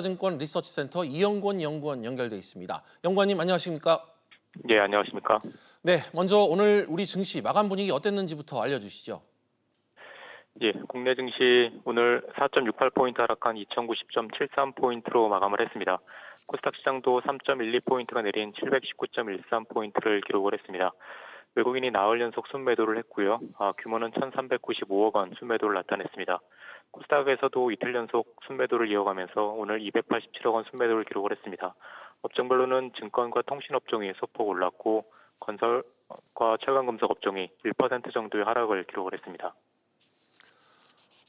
증권 리서치센터 이영권 연구원 연결돼 있습니다. 연구원님 안녕하십니까? 네, 안녕하십니까? 네, 먼저 오늘 우리 증시 마감 분위기 어땠는지부터 알려주시죠. 예, 국내 증시 오늘 4.68포인트 하락한 2090.73포인트로 마감을 했습니다. 코스닥 시장도 3.12포인트가 내린 719.13포인트를 기록을 했습니다. 외국인이 나흘 연속 순매도를 했고요. 규모는 1,395억 원 순매도를 나타냈습니다. 코스닥에서도 이틀 연속 순매도를 이어가면서 오늘 287억 원 순매도를 기록을 했습니다. 업종별로는 증권과 통신업종이 소폭 올랐고 건설과 철강금속 업종이 1% 정도의 하락을 기록을 했습니다.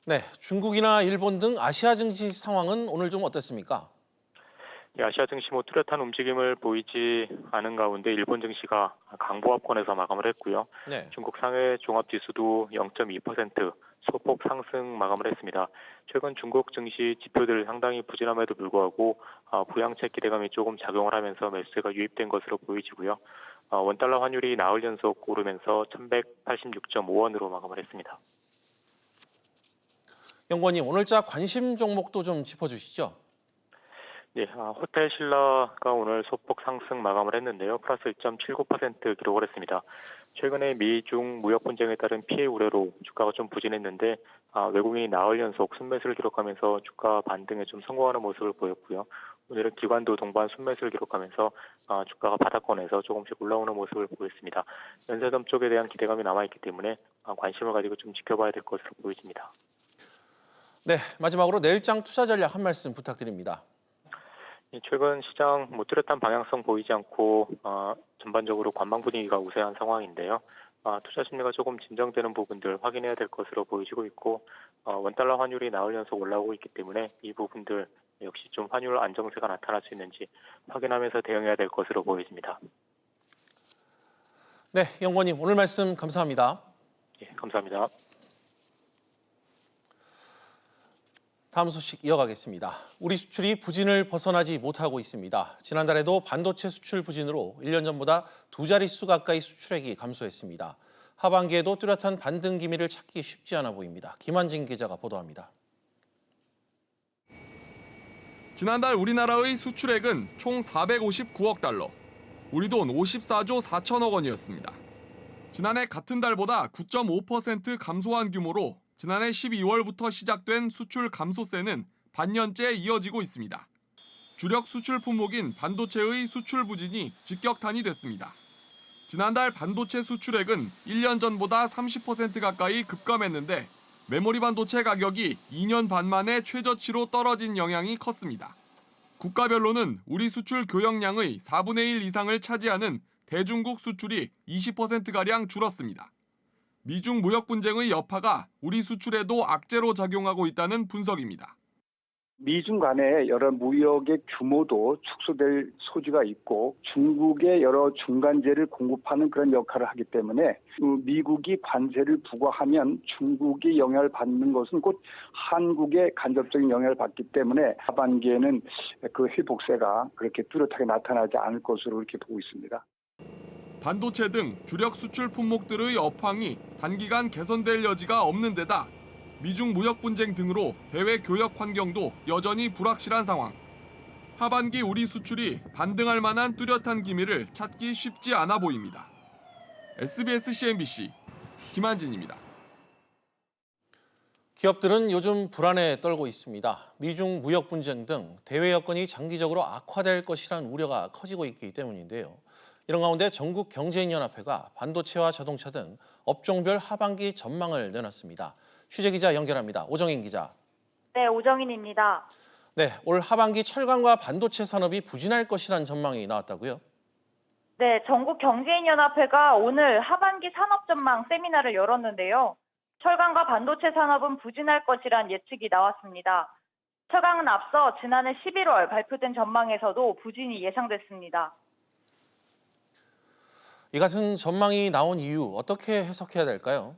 네, 중국이나 일본 등 아시아 증시 상황은 오늘 좀 어땠습니까? 아시아 증시 뚜렷한 움직임을 보이지 않은 가운데 일본 증시가 강보합권에서 마감을 했고요. 네. 중국 상해 종합지수도 0.2% 소폭 상승 마감을 했습니다. 최근 중국 증시 지표들 상당히 부진함에도 불구하고 부양책 기대감이 조금 작용을 하면서 매수세가 유입된 것으로 보이지고요. 원달러 환율이 나흘 연속 오르면서 1,186.5원으로 마감을 했습니다. 연구원님 오늘자 관심 종목도 좀 짚어주시죠. 네, 호텔 신라가 오늘 소폭 상승 마감을 했는데요. 플러스 1.79% 기록을 했습니다. 최근에 미중 무역 분쟁에 따른 피해 우려로 주가가 좀 부진했는데 외국인이 나흘 연속 순매수를 기록하면서 주가 반등에 좀 성공하는 모습을 보였고요. 오늘은 기관도 동반 순매수를 기록하면서 주가가 바닥권에서 조금씩 올라오는 모습을 보였습니다. 연쇄점 쪽에 대한 기대감이 남아있기 때문에 관심을 가지고 좀 지켜봐야 될 것으로 보여집니다. 네, 마지막으로 내일장 투자 전략 한 말씀 부탁드립니다. 최근 시장 뚜렷한 방향성 보이지 않고 전반적으로 관망 분위기가 우세한 상황인데요. 투자 심리가 조금 진정되는 부분들 확인해야 될 것으로 보여지고 있고 원달러 환율이 나흘 연속 올라오고 있기 때문에 이 부분들 역시 좀 환율 안정세가 나타날 수 있는지 확인하면서 대응해야 될 것으로 보여집니다. 네, 연구원님 오늘 말씀 감사합니다. 예, 감사합니다. 다음 소식 이어가겠습니다. 우리 수출이 부진을 벗어나지 못하고 있습니다. 지난달에도 반도체 수출 부진으로 1년 전보다 두 자릿수 가까이 수출액이 감소했습니다. 하반기에도 뚜렷한 반등 기미를 찾기 쉽지 않아 보입니다. 김한진 기자가 보도합니다. 지난달 우리나라의 수출액은 총 459억 달러, 우리 돈 54조 4천억 원이었습니다. 지난해 같은 달보다 9.5% 감소한 규모로 지난해 12월부터 시작된 수출 감소세는 반년째 이어지고 있습니다. 주력 수출 품목인 반도체의 수출 부진이 직격탄이 됐습니다. 지난달 반도체 수출액은 1년 전보다 30% 가까이 급감했는데 메모리 반도체 가격이 2년 반 만에 최저치로 떨어진 영향이 컸습니다. 국가별로는 우리 수출 교역량의 4분의 1 이상을 차지하는 대중국 수출이 20%가량 줄었습니다. 미중 무역 분쟁의 여파가 우리 수출에도 악재로 작용하고 있다는 분석입니다. 미중 간의 여러 무역의 규모도 축소될 소지가 있고 중국의 여러 중간재를 공급하는 그런 역할을 하기 때문에 미국이 관세를 부과하면 중국이 영향을 받는 것은 곧 한국의 간접적인 영향을 받기 때문에 하반기에는 그 회복세가 그렇게 뚜렷하게 나타나지 않을 것으로 이렇게 보고 있습니다. 반도체 등 주력 수출 품목들의 업황이 단기간 개선될 여지가 없는 데다 미중 무역 분쟁 등으로 대외 교역 환경도 여전히 불확실한 상황. 하반기 우리 수출이 반등할 만한 뚜렷한 기미를 찾기 쉽지 않아 보입니다. SBS CNBC 김한진입니다. 기업들은 요즘 불안에 떨고 있습니다. 미중 무역 분쟁 등 대외 여건이 장기적으로 악화될 것이라는 우려가 커지고 있기 때문인데요. 이런 가운데 전국경제인연합회가 반도체와 자동차 등 업종별 하반기 전망을 내놨습니다. 취재기자 연결합니다. 오정인 기자. 네, 오정인입니다. 네, 올 하반기 철강과 반도체 산업이 부진할 것이라는 전망이 나왔다고요? 네, 전국경제인연합회가 오늘 하반기 산업 전망 세미나를 열었는데요. 철강과 반도체 산업은 부진할 것이란 예측이 나왔습니다. 철강은 앞서 지난해 11월 발표된 전망에서도 부진이 예상됐습니다. 이 같은 전망이 나온 이유 어떻게 해석해야 될까요?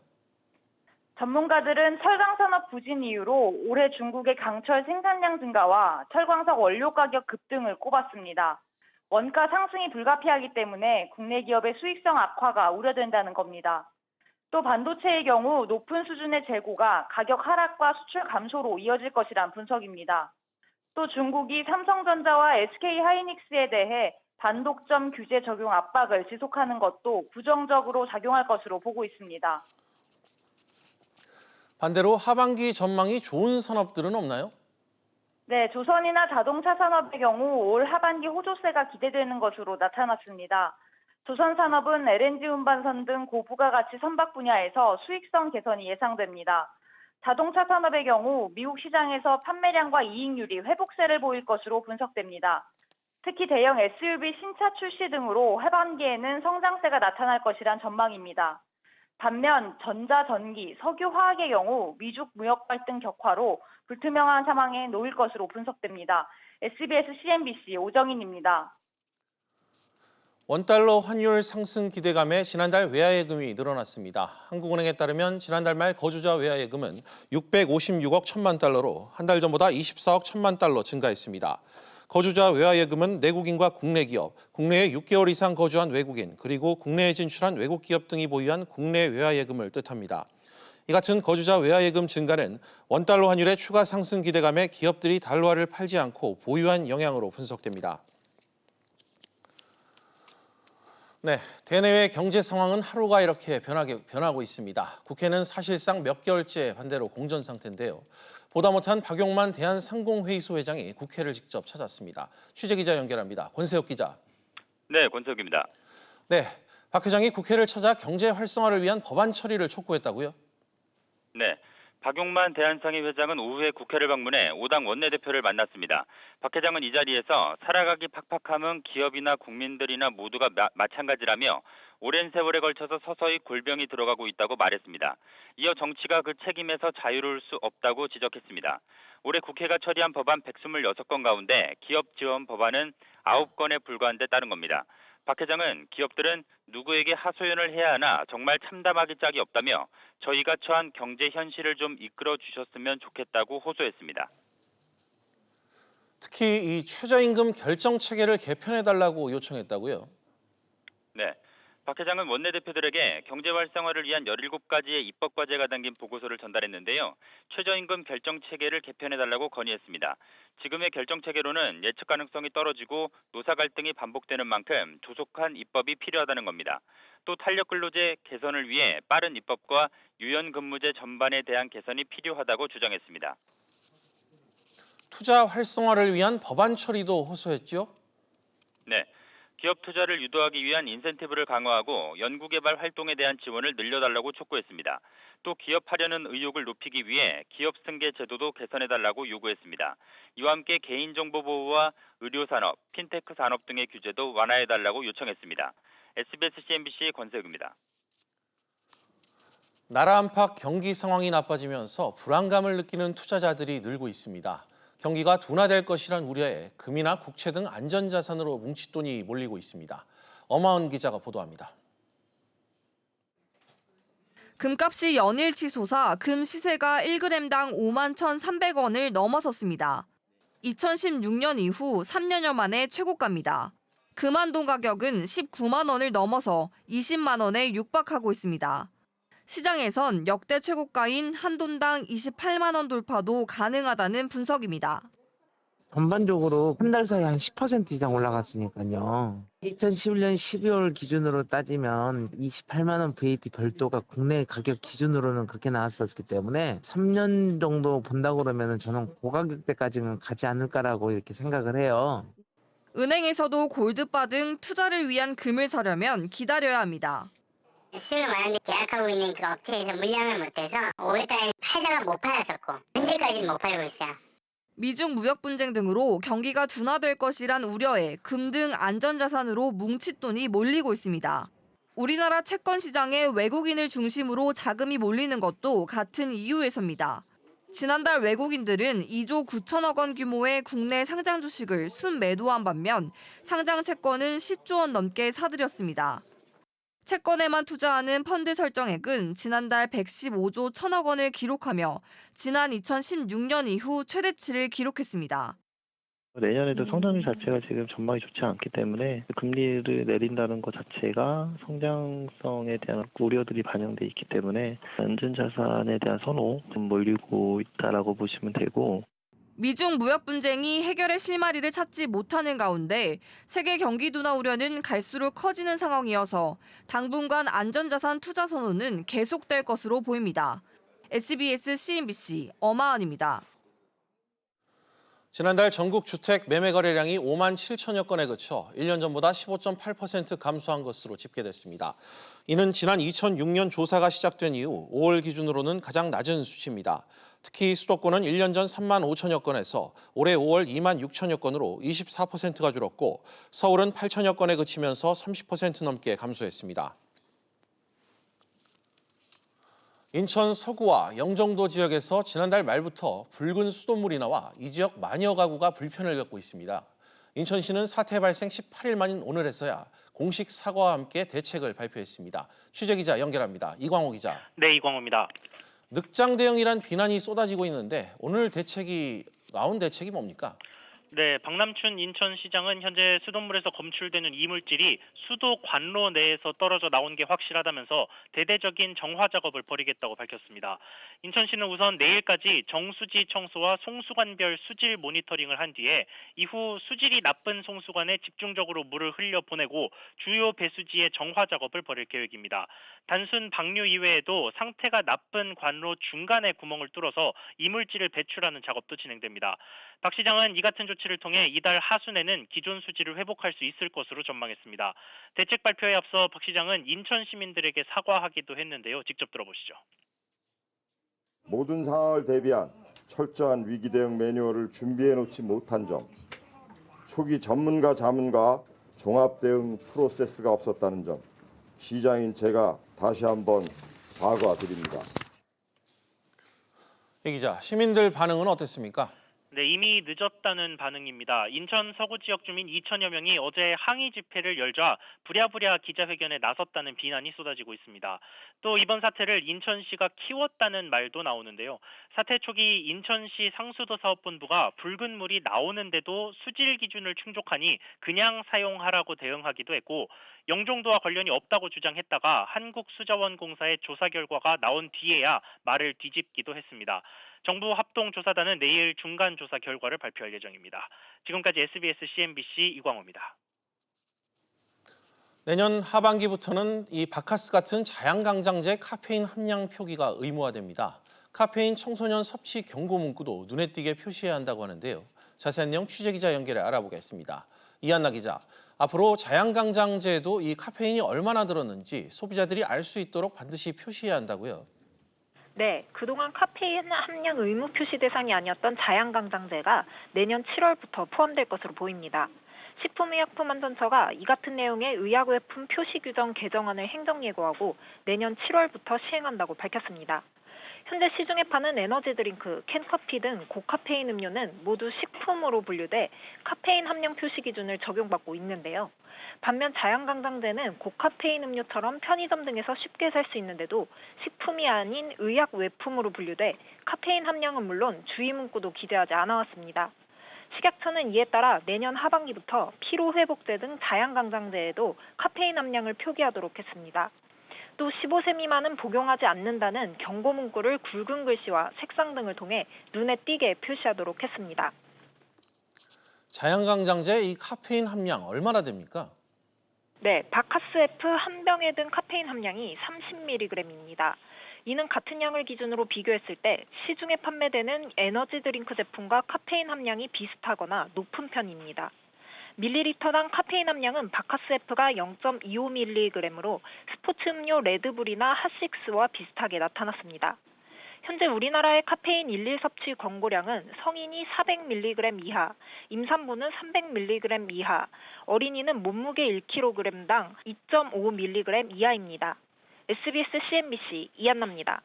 전문가들은 철강 산업 부진 이유로 올해 중국의 강철 생산량 증가와 철광석 원료 가격 급등을 꼽았습니다. 원가 상승이 불가피하기 때문에 국내 기업의 수익성 악화가 우려된다는 겁니다. 또 반도체의 경우 높은 수준의 재고가 가격 하락과 수출 감소로 이어질 것이란 분석입니다. 또 중국이 삼성전자와 SK하이닉스에 대해 반독점 규제 적용 압박을 지속하는 것도 부정적으로 작용할 것으로 보고 있습니다. 반대로 하반기 전망이 좋은 산업들은 없나요? 네, 조선이나 자동차 산업의 경우 올 하반기 호조세가 기대되는 것으로 나타났습니다. 조선 산업은 LNG 운반선 등 고부가가치 선박 분야에서 수익성 개선이 예상됩니다. 자동차 산업의 경우 미국 시장에서 판매량과 이익률이 회복세를 보일 것으로 분석됩니다. 특히 대형 SUV 신차 출시 등으로 하반기에는 성장세가 나타날 것이란 전망입니다. 반면 전자, 전기, 석유, 화학의 경우 미중 무역 갈등 격화로 불투명한 상황에 놓일 것으로 분석됩니다. SBS CNBC 오정인입니다. 원달러 환율 상승 기대감에 지난달 외화예금이 늘어났습니다. 한국은행에 따르면 지난달 말 거주자 외화예금은 656억 1천만 달러로 한 달 전보다 24억 1천만 달러 증가했습니다. 거주자 외화예금은 내국인과 국내 기업, 국내에 6개월 이상 거주한 외국인, 그리고 국내에 진출한 외국 기업 등이 보유한 국내 외화예금을 뜻합니다. 이 같은 거주자 외화예금 증가는 원달러 환율의 추가 상승 기대감에 기업들이 달러화를 팔지 않고 보유한 영향으로 분석됩니다. 네, 대내외 경제 상황은 하루가 이렇게 변하고 있습니다. 국회는 사실상 몇 개월째 반대로 공전 상태인데요. 보다 못한 박용만 대한상공회의소 회장이 국회를 직접 찾았습니다. 취재기자 연결합니다. 권세욱 기자. 네, 권석입니다. 네, 박 회장이 국회를 찾아 경제 활성화를 위한 법안 처리를 촉구했다고요? 네, 박용만 대한상의 회장은 오후에 국회를 방문해 5당 원내대표를 만났습니다. 박 회장은 이 자리에서 살아가기 팍팍함은 기업이나 국민들이나 모두가 마찬가지라며 오랜 세월에 걸쳐서 서서히 골병이 들어가고 있다고 말했습니다. 이어 정치가 그 책임에서 자유로울 수 없다고 지적했습니다. 올해 국회가 처리한 법안 126건 가운데 기업 지원 법안은 9건에 불과한 데 따른 겁니다. 박 회장은 기업들은 누구에게 하소연을 해야 하나 정말 참담하기 짝이 없다며 저희가 처한 경제 현실을 좀 이끌어 주셨으면 좋겠다고 호소했습니다. 특히 이 최저임금 결정 체계를 개편해달라고 요청했다고요? 네. 박 회장은 원내대표들에게 경제 활성화를 위한 17가지의 입법 과제가 담긴 보고서를 전달했는데요. 최저임금 결정 체계를 개편해달라고 건의했습니다. 지금의 결정 체계로는 예측 가능성이 떨어지고 노사 갈등이 반복되는 만큼 조속한 입법이 필요하다는 겁니다. 또 탄력 근로제 개선을 위해 빠른 입법과 유연 근무제 전반에 대한 개선이 필요하다고 주장했습니다. 투자 활성화를 위한 법안 처리도 호소했죠? 네. 기업 투자를 유도하기 위한 인센티브를 강화하고 연구개발 활동에 대한 지원을 늘려달라고 촉구했습니다. 또 기업하려는 의욕을 높이기 위해 기업 승계 제도도 개선해달라고 요구했습니다. 이와 함께 개인정보 보호와 의료산업, 핀테크 산업 등의 규제도 완화해달라고 요청했습니다. SBS CNBC 권세욱입니다. 나라 안팎 경기 상황이 나빠지면서 불안감을 느끼는 투자자들이 늘고 있습니다. 경기가 둔화될 것이란 우려에 금이나 국채 등 안전자산으로 뭉칫돈이 몰리고 있습니다. 엄하은 기자가 보도합니다. 금값이 연일치 솟아 금 시세가 1g당 51,300원을 넘어섰습니다. 2016년 이후 3년여 만에 최고가입니다. 금 한돈 가격은 19만 원을 넘어서 20만 원에 육박하고 있습니다. 시장에선 역대 최고가인 한돈당 28만 원 돌파도 가능하다는 분석입니다. 전반적으로 한 달 사이에 한 10% 이상 올라갔으니까요. 2011년 12월 기준으로 따지면 28만 원 VAT 별도가 국내 가격 기준으로는 그렇게 나왔었기 때문에 3년 정도 본다고 그러면 저는 고가격대까지는 가지 않을까라고 이렇게 생각을 해요. 은행에서도 골드바 등 투자를 위한 금을 사려면 기다려야 합니다. 수요 많은데 계약하고 있는 그 업체에서 물량을 못해서 5월달에 팔다가 못 팔았었고 현재까지는 못 팔고 있어요. 미중 무역 분쟁 등으로 경기가 둔화될 것이란 우려에 금 등 안전자산으로 뭉칫돈이 몰리고 있습니다. 우리나라 채권 시장에 외국인을 중심으로 자금이 몰리는 것도 같은 이유에서입니다. 지난달 외국인들은 2조 9천억 원 규모의 국내 상장 주식을 순매도한 반면 상장 채권은 10조 원 넘게 사들였습니다. 채권에만 투자하는 펀드 설정액은 지난달 115조 1천억 원을 기록하며 지난 2016년 이후 최대치를 기록했습니다. 내년에도 성장률 자체가 지금 전망이 좋지 않기 때문에 금리를 내린다는 것 자체가 성장성에 대한 우려들이 반영돼 있기 때문에 안전자산에 대한 선호 좀 몰리고 있다라고 보시면 되고. 미중 무역 분쟁이 해결의 실마리를 찾지 못하는 가운데 세계 경기 둔화 우려는 갈수록 커지는 상황이어서 당분간 안전자산 투자 선호는 계속될 것으로 보입니다. SBS CNBC 엄하은입니다. 지난달 전국 주택 매매 거래량이 5만 7천여 건에 그쳐 1년 전보다 15.8% 감소한 것으로 집계됐습니다. 이는 지난 2006년 조사가 시작된 이후 5월 기준으로는 가장 낮은 수치입니다. 특히 수도권은 1년 전 3만 5천여 건에서 올해 5월 2만 6천여 건으로 24%가 줄었고 서울은 8천여 건에 그치면서 30% 넘게 감소했습니다. 인천 서구와 영종도 지역에서 지난달 말부터 붉은 수돗물이 나와 이 지역 만여 가구가 불편을 겪고 있습니다. 인천시는 사태 발생 18일 만인 오늘에서야 공식 사과와 함께 대책을 발표했습니다. 취재기자 연결합니다. 이광호 기자. 네, 이광호입니다. 늑장 대응이란 비난이 쏟아지고 있는데 오늘 나온 대책이 뭡니까? 네, 박남춘 인천시장은 현재 수돗물에서 검출되는 이물질이 수도 관로 내에서 떨어져 나온 게 확실하다면서 대대적인 정화 작업을 벌이겠다고 밝혔습니다. 인천시는 우선 내일까지 정수지 청소와 송수관별 수질 모니터링을 한 뒤에 이후 수질이 나쁜 송수관에 집중적으로 물을 흘려보내고 주요 배수지의 정화 작업을 벌일 계획입니다. 단순 방류 이외에도 상태가 나쁜 관로 중간에 구멍을 뚫어서 이물질을 배출하는 작업도 진행됩니다. 박 시장은 이 같은 조치를 통해 이달 하순에는 기존 수질을 회복할 수 있을 것으로 전망했습니다. 대책 발표에 앞서 박 시장은 인천 시민들에게 사과하기도 했는데요. 직접 들어보시죠. 모든 상황을 대비한 철저한 위기 대응 매뉴얼을 준비해 놓지 못한 점, 초기 전문가 자문과 종합 대응 프로세스가 없었다는 점, 시장인 제가 다시 한번 사과드립니다. 이 기자, 시민들 반응은 어땠습니까? 네, 이미 늦었다는 반응입니다. 인천 서구 지역 주민 2천여 명이 어제 항의 집회를 열자 부랴부랴 기자회견에 나섰다는 비난이 쏟아지고 있습니다. 또 이번 사태를 인천시가 키웠다는 말도 나오는데요. 사태 초기 인천시 상수도사업본부가 붉은 물이 나오는데도 수질 기준을 충족하니 그냥 사용하라고 대응하기도 했고 영종도와 관련이 없다고 주장했다가 한국수자원공사의 조사 결과가 나온 뒤에야 말을 뒤집기도 했습니다. 정부 합동조사단은 내일 중간조사 결과를 발표할 예정입니다. 지금까지 SBS CNBC 이광호입니다. 내년 하반기부터는 이 바카스 같은 자양강장제 카페인 함량 표기가 의무화됩니다. 카페인 청소년 섭취 경고 문구도 눈에 띄게 표시해야 한다고 하는데요. 자세한 내용 취재기자 연결해 알아보겠습니다. 이한나 기자, 앞으로 자양강장제에도 이 카페인이 얼마나 들었는지 소비자들이 알 수 있도록 반드시 표시해야 한다고요. 네, 그동안 카페인 함량 의무 표시 대상이 아니었던 자양강장제가 내년 7월부터 포함될 것으로 보입니다. 식품의약품안전처가 이 같은 내용의 의약외품 표시 규정 개정안을 행정예고하고 내년 7월부터 시행한다고 밝혔습니다. 현재 시중에 파는 에너지 드링크, 캔커피 등 고카페인 음료는 모두 식품으로 분류돼 카페인 함량 표시 기준을 적용받고 있는데요. 반면 자양강장제는 고카페인 음료처럼 편의점 등에서 쉽게 살 수 있는데도 식품이 아닌 의약 외품으로 분류돼 카페인 함량은 물론 주의 문구도 기재하지 않아왔습니다. 식약처는 이에 따라 내년 하반기부터 피로회복제 등 자양강장제에도 카페인 함량을 표기하도록 했습니다. 또 15세 미만은 복용하지 않는다는 경고 문구를 굵은 글씨와 색상 등을 통해 눈에 띄게 표시하도록 했습니다. 자양강장제 이 카페인 함량 얼마나 됩니까? 네, 바카스F 한 병에 든 카페인 함량이 30mg입니다. 이는 같은 양을 기준으로 비교했을 때 시중에 판매되는 에너지 드링크 제품과 카페인 함량이 비슷하거나 높은 편입니다. 밀리리터당 카페인 함량은 바카스F가 0.25mg으로 스포츠 음료 레드불이나 핫식스와 비슷하게 나타났습니다. 현재 우리나라의 카페인 일일 섭취 권고량은 성인이 400mg 이하, 임산부는 300mg 이하, 어린이는 몸무게 1kg당 2.5mg 이하입니다. SBS CNBC 이한나입니다.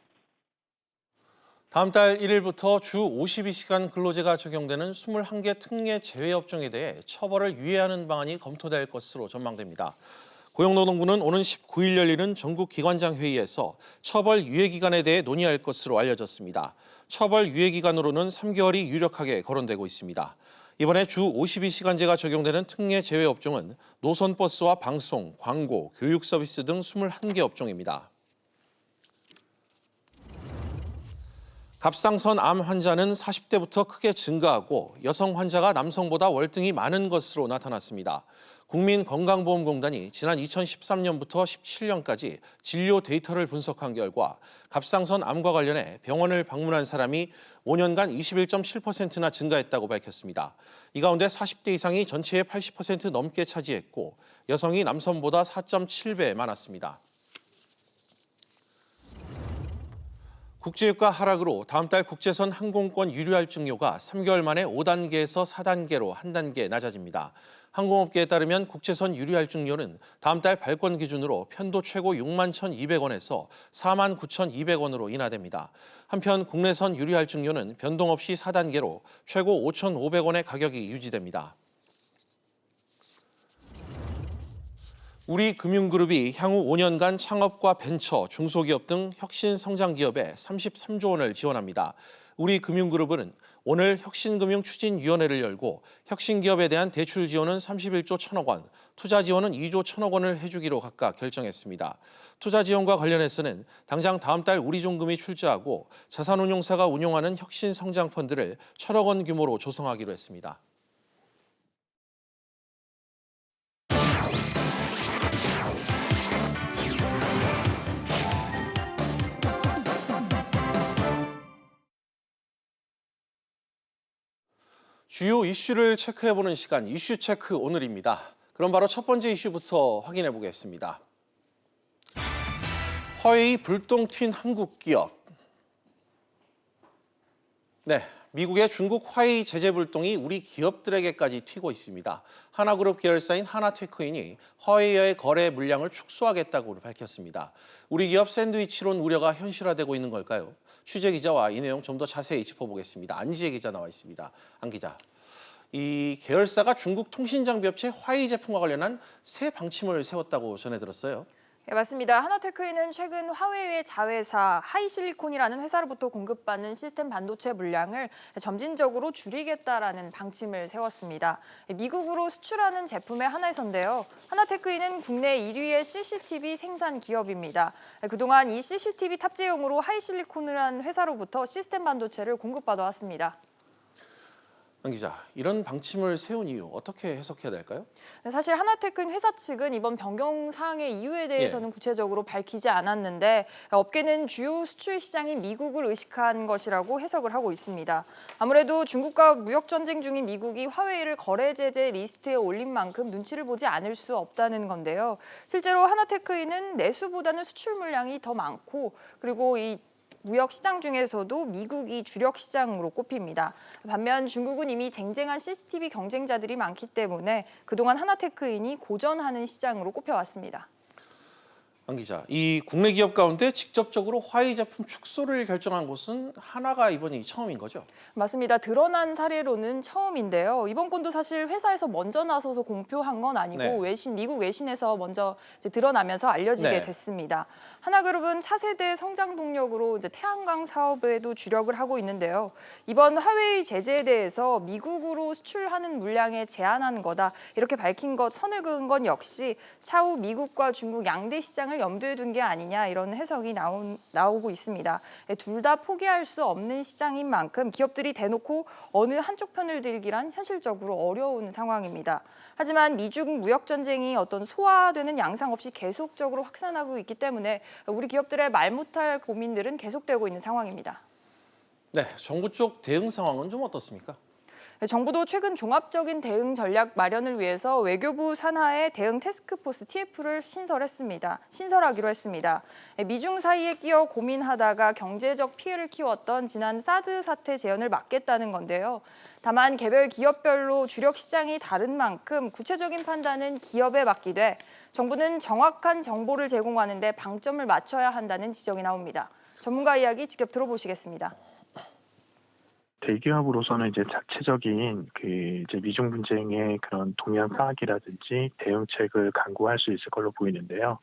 다음 달 1일부터 주 52시간 근로제가 적용되는 21개 특례 제외업종에 대해 처벌을 유예하는 방안이 검토될 것으로 전망됩니다. 고용노동부는 오는 19일 열리는 전국 기관장 회의에서 처벌 유예 기간에 대해 논의할 것으로 알려졌습니다. 처벌 유예 기간으로는 3개월이 유력하게 거론되고 있습니다. 이번에 주 52시간제가 적용되는 특례 제외 업종은 노선버스와 방송, 광고, 교육 서비스 등 21개 업종입니다. 갑상선 암 환자는 40대부터 크게 증가하고 여성 환자가 남성보다 월등히 많은 것으로 나타났습니다. 국민건강보험공단이 지난 2013년부터 17년까지 진료 데이터를 분석한 결과 갑상선 암과 관련해 병원을 방문한 사람이 5년간 21.7%나 증가했다고 밝혔습니다. 이 가운데 40대 이상이 전체의 80% 넘게 차지했고 여성이 남성보다 4.7배 많았습니다. 국제유가 하락으로 다음 달 국제선 항공권 유류할증료가 3개월 만에 5단계에서 4단계로 한 단계 낮아집니다. 항공업계에 따르면 국제선 유류할증료는 다음 달 발권 기준으로 편도 최고 6만 1,200원에서 4만 9,200원으로 인하됩니다. 한편 국내선 유류할증료는 변동 없이 4단계로 최고 5,500원의 가격이 유지됩니다. 우리금융그룹이 향후 5년간 창업과 벤처, 중소기업 등 혁신 성장 기업에 33조 원을 지원합니다. 우리금융그룹은 오늘 혁신금융추진위원회를 열고 혁신기업에 대한 대출 지원은 31조 1천억 원, 투자 지원은 2조 1천억 원을 해주기로 각각 결정했습니다. 투자 지원과 관련해서는 당장 다음 달 우리존금이 출자하고 자산운용사가 운용하는 혁신성장펀드를 1천억 원 규모로 조성하기로 했습니다. 주요 이슈를 체크해보는 시간, 이슈 체크 오늘입니다. 그럼 바로 첫 번째 이슈부터 확인해 보겠습니다. 화웨이 불똥 튄 한국 기업. 네, 미국의 중국 화웨이 제재 불똥이 우리 기업들에게까지 튀고 있습니다. 하나그룹 계열사인 하나테크인이 화웨이와의 거래 물량을 축소하겠다고 밝혔습니다. 우리 기업 샌드위치론 우려가 현실화되고 있는 걸까요? 취재 기자와 이 내용 좀 더 자세히 짚어보겠습니다. 안지혜 기자 나와 있습니다. 안 기자, 이 계열사가 중국 통신장비 업체 화웨이 제품과 관련한 새 방침을 세웠다고 전해 들었어요. 네, 맞습니다. 하나테크인은 최근 화웨이의 자회사 하이실리콘이라는 회사로부터 공급받는 시스템 반도체 물량을 점진적으로 줄이겠다라는 방침을 세웠습니다. 미국으로 수출하는 제품의 하나에서인데요. 하나테크인은 국내 1위의 CCTV 생산 기업입니다. 그동안 이 CCTV 탑재용으로 하이실리콘이라는 회사로부터 시스템 반도체를 공급받아 왔습니다. 안 기자, 이런 방침을 세운 이유 어떻게 해석해야 될까요? 사실 하나테크인 회사 측은 이번 변경 사항의 이유에 대해서는 구체적으로 밝히지 않았는데 업계는 주요 수출 시장인 미국을 의식한 것이라고 해석을 하고 있습니다. 아무래도 중국과 무역 전쟁 중인 미국이 화웨이를 거래 제재 리스트에 올린 만큼 눈치를 보지 않을 수 없다는 건데요. 실제로 하나테크인은 내수보다는 수출 물량이 더 많고 그리고 이 무역 시장 중에서도 미국이 주력 시장으로 꼽힙니다. 반면 중국은 이미 쟁쟁한 CCTV 경쟁자들이 많기 때문에 그동안 하나테크인이 고전하는 시장으로 꼽혀왔습니다. 안 기자, 이 국내 기업 가운데 직접적으로 화웨이 제품 축소를 결정한 곳은 하나가 이번이 처음인 거죠? 맞습니다. 드러난 사례로는 처음인데요. 이번 건도 사실 회사에서 먼저 나서서 공표한 건 아니고 미국 외신에서 먼저 드러나면서 알려지게 됐습니다. 하나그룹은 차세대 성장 동력으로 태양광 사업에도 주력을 하고 있는데요. 이번 화웨이 제재에 대해서 미국으로 수출하는 물량에 제한한 거다 이렇게 밝힌 것, 선을 그은 건 역시 차후 미국과 중국 양대 시장을 염두에 둔 게 아니냐 이런 해석이 나오고 있습니다. 둘 다 포기할 수 없는 시장인 만큼 기업들이 대놓고 어느 한쪽 편을 들기란 현실적으로 어려운 상황입니다. 하지만 미중 무역 전쟁이 어떤 소화되는 양상 없이 계속적으로 확산하고 있기 때문에 우리 기업들의 말 못할 고민들은 계속되고 있는 상황입니다. 네, 정부 쪽 대응 상황은 좀 어떻습니까? 정부도 최근 종합적인 대응 전략 마련을 위해서 외교부 산하의 대응 태스크포스 TF를 신설하기로 했습니다. 미중 사이에 끼어 고민하다가 경제적 피해를 키웠던 지난 사드 사태 재현을 막겠다는 건데요. 다만 개별 기업별로 주력 시장이 다른 만큼 구체적인 판단은 기업에 맡기되 정부는 정확한 정보를 제공하는 데 방점을 맞춰야 한다는 지적이 나옵니다. 전문가 이야기 직접 들어보시겠습니다. 대기업으로서는 자체적인 미중 분쟁의 그런 동향 파악이라든지 대응책을 강구할 수 있을 걸로 보이는데요.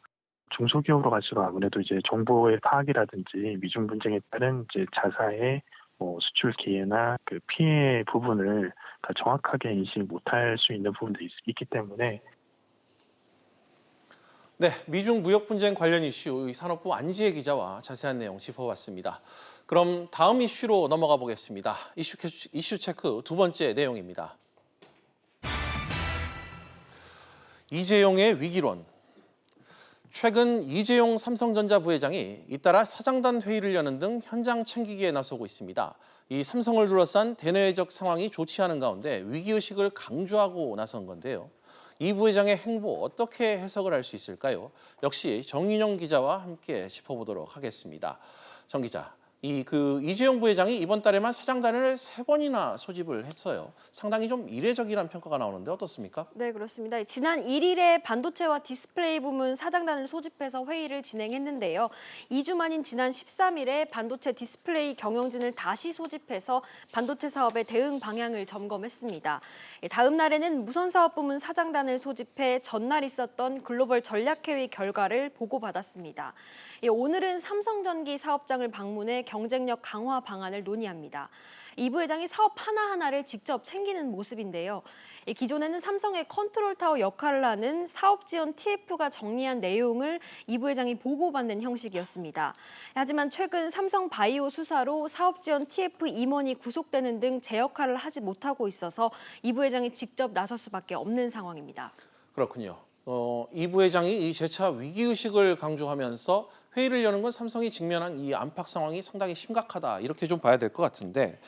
중소기업으로 갈수록 아무래도 정보의 파악이라든지 미중 분쟁에 따른 자사의 수출 기회나 그 피해 부분을 정확하게 인식 못할 수 있는 부분도 있기 때문에 네, 미중 무역 분쟁 관련 이슈 산업부 안지혜 기자와 자세한 내용 짚어봤습니다. 그럼 다음 이슈로 넘어가 보겠습니다. 이슈 체크 두 번째 내용입니다. 이재용의 위기론. 최근 이재용 삼성전자 부회장이 잇따라 사장단 회의를 여는 등 현장 챙기기에 나서고 있습니다. 이 삼성을 둘러싼 대내외적 상황이 좋지 않은 가운데 위기의식을 강조하고 나선 건데요. 이 부회장의 행보 어떻게 해석을 할 수 있을까요? 역시 정인영 기자와 함께 짚어보도록 하겠습니다. 정 기자, 이재용 부회장이 이번 달에만 사장단을 3번이나 소집을 했어요. 상당히 좀 이례적이라는 평가가 나오는데 어떻습니까? 네, 그렇습니다. 지난 1일에 반도체와 디스플레이 부문 사장단을 소집해서 회의를 진행했는데요. 2주 만인 지난 13일에 반도체 디스플레이 경영진을 다시 소집해서 반도체 사업의 대응 방향을 점검했습니다. 다음 날에는 무선사업 부문 사장단을 소집해 전날 있었던 글로벌 전략회의 결과를 보고받았습니다. 오늘은 삼성전기 사업장을 방문해 경쟁력 강화 방안을 논의합니다. 이 부회장이 사업 하나하나를 직접 챙기는 모습인데요. 기존에는 삼성의 컨트롤타워 역할을 하는 사업지원 TF가 정리한 내용을 이 부회장이 보고받는 형식이었습니다. 하지만 최근 삼성바이오 수사로 사업지원 TF 임원이 구속되는 등 제 역할을 하지 못하고 있어서 이 부회장이 직접 나설 수밖에 없는 상황입니다. 그렇군요. 이 부회장이 이 재차 위기의식을 강조하면서 회의를 여는 건 삼성이 직면한 이 안팎 상황이 상당히 심각하다 이렇게 좀 봐야 될 것 같은데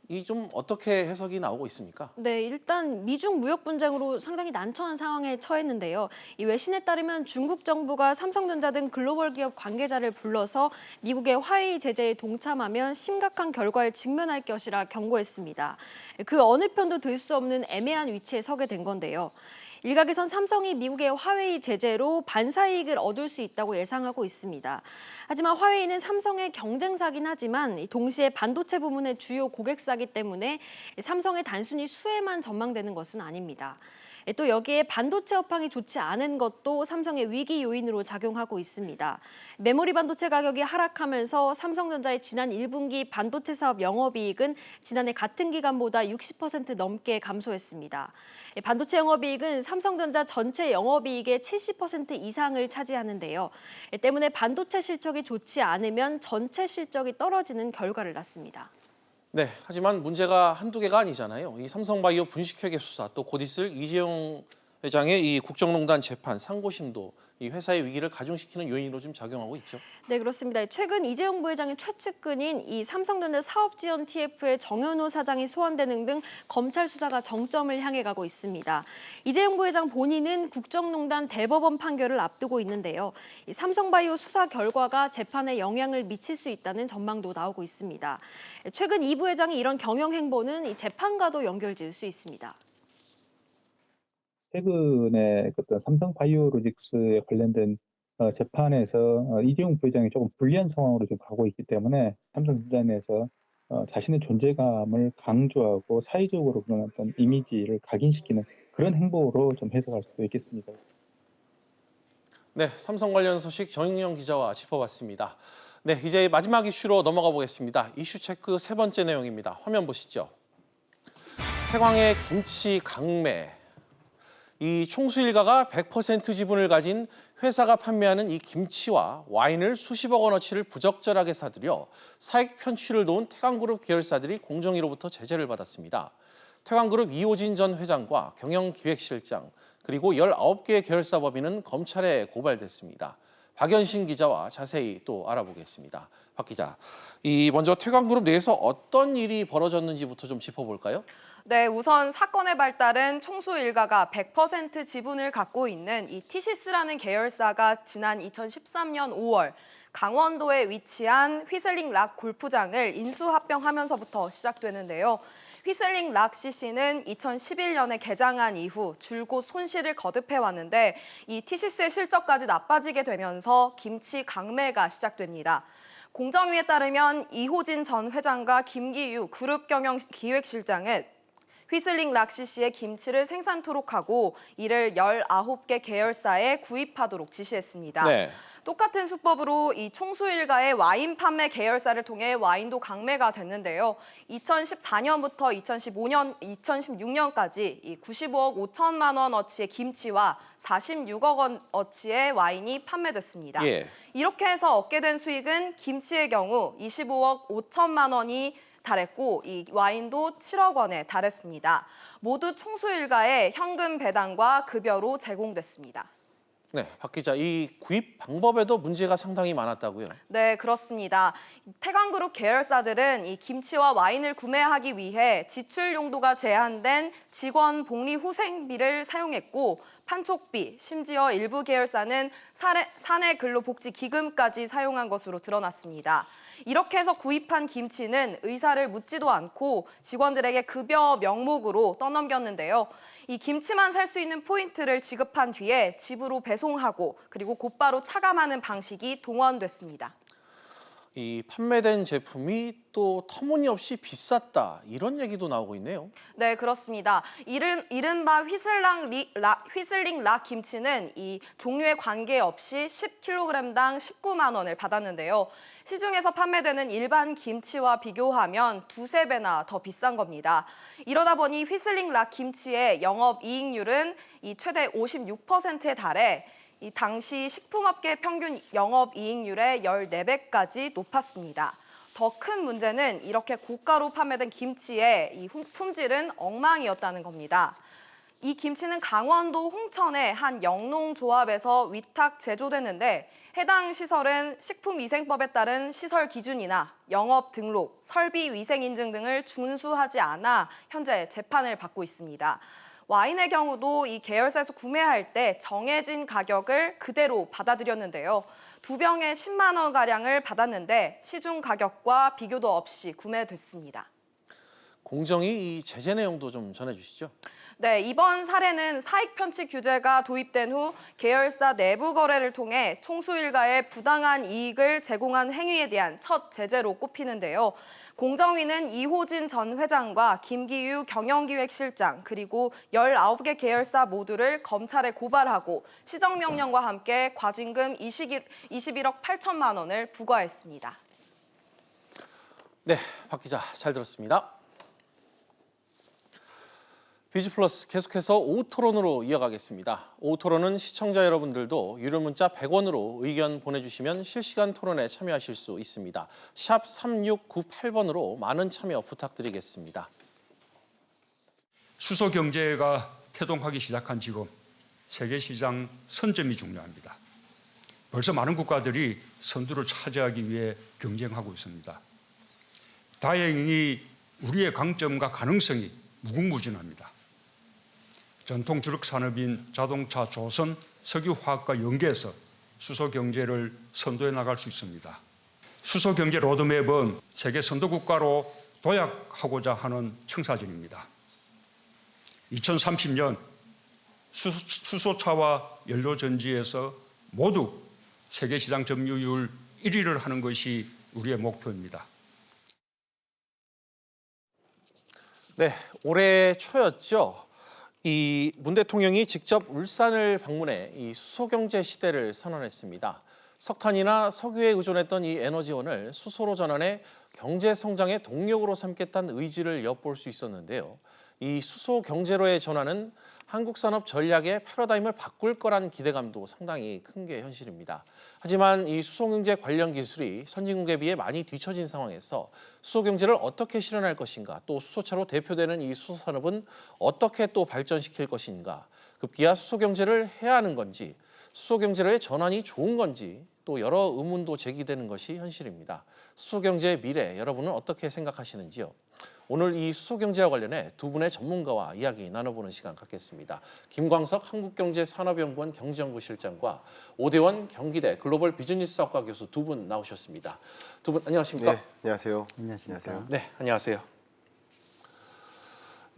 이 좀 어떻게 해석이 나오고 있습니까? 네, 일단 미중 무역 분쟁으로 상당히 난처한 상황에 처했는데요. 이 외신에 따르면 중국 정부가 삼성전자 등 글로벌 기업 관계자를 불러서 미국의 화웨이 제재에 동참하면 심각한 결과에 직면할 것이라 경고했습니다. 그 어느 편도 들 수 없는 애매한 위치에 서게 된 건데요. 일각에선 삼성이 미국의 화웨이 제재로 반사이익을 얻을 수 있다고 예상하고 있습니다. 하지만 화웨이는 삼성의 경쟁사긴 하지만 동시에 반도체 부문의 주요 고객사기 때문에 삼성의 단순히 수혜만 전망되는 것은 아닙니다. 또 여기에 반도체 업황이 좋지 않은 것도 삼성의 위기 요인으로 작용하고 있습니다. 메모리 반도체 가격이 하락하면서 삼성전자의 지난 1분기 반도체 사업 영업이익은 지난해 같은 기간보다 60% 넘게 감소했습니다. 반도체 영업이익은 삼성전자 전체 영업이익의 70% 이상을 차지하는데요. 때문에 반도체 실적이 좋지 않으면 전체 실적이 떨어지는 결과를 낳습니다. 네, 하지만 문제가 한두 개가 아니잖아요. 이 삼성바이오 분식회계 수사 또 곧 있을 이재용 회장의 이 국정농단 재판 상고심도 이 회사의 위기를 가중시키는 요인으로 좀 작용하고 있죠. 네, 그렇습니다. 최근 이재용 부회장의 최측근인 이 삼성전자 사업지원 TF의 정현호 사장이 소환되는 등 검찰 수사가 정점을 향해 가고 있습니다. 이재용 부회장 본인은 국정농단 대법원 판결을 앞두고 있는데요. 이 삼성바이오 수사 결과가 재판에 영향을 미칠 수 있다는 전망도 나오고 있습니다. 최근 이 부회장이 이런 경영 행보는 이 재판과도 연결지을 수 있습니다. 최근에 어떤 삼성바이오로직스에 관련된 재판에서 이재용 부회장이 조금 불리한 상황으로 좀 가고 있기 때문에 삼성전자 내에서 자신의 존재감을 강조하고 사회적으로 그런 어떤 이미지를 각인시키는 그런 행보로 좀 해석할 수도 있겠습니다. 네, 삼성 관련 소식 정인영 기자와 짚어봤습니다. 네, 이제 마지막 이슈로 넘어가 보겠습니다. 이슈 체크 세 번째 내용입니다. 화면 보시죠. 태광의 김치 강매. 이 총수 일가가 100% 지분을 가진 회사가 판매하는 이 김치와 와인을 수십억 원어치를 부적절하게 사들여 사익 편취를 도운 태광그룹 계열사들이 공정위로부터 제재를 받았습니다. 태광그룹 이호진 전 회장과 경영기획실장 그리고 19개의 계열사 법인은 검찰에 고발됐습니다. 박연신 기자와 자세히 또 알아보겠습니다. 박 기자, 먼저 태광그룹 내에서 어떤 일이 벌어졌는지부터 좀 짚어볼까요? 네, 우선 사건의 발달은 총수 일가가 100% 지분을 갖고 있는 이 티시스라는 계열사가 지난 2013년 5월 강원도에 위치한 휘슬링 락 골프장을 인수합병하면서부터 시작되는데요. 휘슬링 락 CC는 2011년에 개장한 이후 줄곧 손실을 거듭해왔는데 이 티시스의 실적까지 나빠지게 되면서 김치 강매가 시작됩니다. 공정위에 따르면 이호진 전 회장과 김기유 그룹 경영 기획실장은 휘슬링 락CC의 김치를 생산토록 하고 이를 19개 계열사에 구입하도록 지시했습니다. 네. 똑같은 수법으로 이 총수 일가의 와인 판매 계열사를 통해 와인도 강매가 됐는데요. 2014년부터 2016년까지 이 95억 5천만 원어치의 김치와 46억 원어치의 와인이 판매됐습니다. 예. 이렇게 해서 얻게 된 수익은 김치의 경우 25억 5천만 원이 달했고 이 와인도 7억 원에 달했습니다. 모두 총수 일가의 현금 배당과 급여로 제공됐습니다. 네, 박 기자, 이 구입 방법에도 문제가 상당히 많았다고요? 네, 그렇습니다. 태광그룹 계열사들은 이 김치와 와인을 구매하기 위해 지출 용도가 제한된 직원 복리 후생비를 사용했고 판촉비, 심지어 일부 계열사는 사내 근로복지기금까지 사용한 것으로 드러났습니다. 이렇게 해서 구입한 김치는 의사를 묻지도 않고 직원들에게 급여 명목으로 떠넘겼는데요. 이 김치만 살 수 있는 포인트를 지급한 뒤에 집으로 배송하고 그리고 곧바로 차감하는 방식이 동원됐습니다. 이 판매된 제품이 또 터무니없이 비쌌다 이런 얘기도 나오고 있네요. 네, 그렇습니다. 이른바 휘슬링 락 김치는 이 종류에 관계없이 10kg당 19만 원을 받았는데요. 시중에서 판매되는 일반 김치와 비교하면 두세 배나 더 비싼 겁니다. 이러다 보니 휘슬링 락 김치의 영업이익률은 이 최대 56%에 달해 이 당시 식품업계 평균 영업이익률의 14배까지 높았습니다. 더 큰 문제는 이렇게 고가로 판매된 김치의 이 품질은 엉망이었다는 겁니다. 이 김치는 강원도 홍천의 한 영농조합에서 위탁 제조됐는데 해당 시설은 식품위생법에 따른 시설 기준이나 영업 등록, 설비 위생 인증 등을 준수하지 않아 현재 재판을 받고 있습니다. 와인의 경우도 이 계열사에서 구매할 때 정해진 가격을 그대로 받아들였는데요. 2병에 10만 원가량을 받았는데 시중 가격과 비교도 없이 구매됐습니다. 공정위 이 제재 내용도 좀 전해주시죠. 네, 이번 사례는 사익 편취 규제가 도입된 후 계열사 내부 거래를 통해 총수 일가에 부당한 이익을 제공한 행위에 대한 첫 제재로 꼽히는데요. 공정위는 이호진 전 회장과 김기유 경영기획실장 그리고 19개 계열사 모두를 검찰에 고발하고 시정명령과 함께 과징금 21억 8천만 원을 부과했습니다. 네, 박 기자 잘 들었습니다. 비즈플러스 계속해서 오후 토론으로 이어가겠습니다. 오후 토론은 시청자 여러분들도 유료 문자 100원으로 의견 보내주시면 실시간 토론에 참여하실 수 있습니다. 샵 3698번으로 많은 참여 부탁드리겠습니다. 수소 경제가 태동하기 시작한 지금 세계 시장 선점이 중요합니다. 벌써 많은 국가들이 선두를 차지하기 위해 경쟁하고 있습니다. 다행히 우리의 강점과 가능성이 무궁무진합니다. 전통 주력 산업인 자동차, 조선, 석유화학과 연계해서 수소 경제를 선도해 나갈 수 있습니다. 수소 경제 로드맵은 세계 선도 국가로 도약하고자 하는 청사진입니다. 2030년 수소차와 연료전지에서 모두 세계 시장 점유율 1위를 하는 것이 우리의 목표입니다. 네, 올해 초였죠. 이 문 대통령이 직접 울산을 방문해 이 수소경제 시대를 선언했습니다. 석탄이나 석유에 의존했던 이 에너지원을 수소로 전환해 경제 성장의 동력으로 삼겠다는 의지를 엿볼 수 있었는데요. 이 수소 경제로의 전환은 한국 산업 전략의 패러다임을 바꿀 거란 기대감도 상당히 큰 게 현실입니다. 하지만 이 수소경제 관련 기술이 선진국에 비해 많이 뒤처진 상황에서 수소경제를 어떻게 실현할 것인가, 또 수소차로 대표되는 이 수소산업은 어떻게 또 발전시킬 것인가, 급기야 수소경제를 해야 하는 건지, 수소경제로의 전환이 좋은 건지 또 여러 의문도 제기되는 것이 현실입니다. 수소경제의 미래, 여러분은 어떻게 생각하시는지요? 오늘 이 수소경제와 관련해 두 분의 전문가와 이야기 나눠보는 시간 갖겠습니다. 김광석 한국경제산업연구원 경제연구실장과 오대원 경기대 글로벌 비즈니스학과 교수 두 분 나오셨습니다. 두 분 안녕하십니까? 네, 안녕하세요. 안녕하세요. 네, 안녕하세요.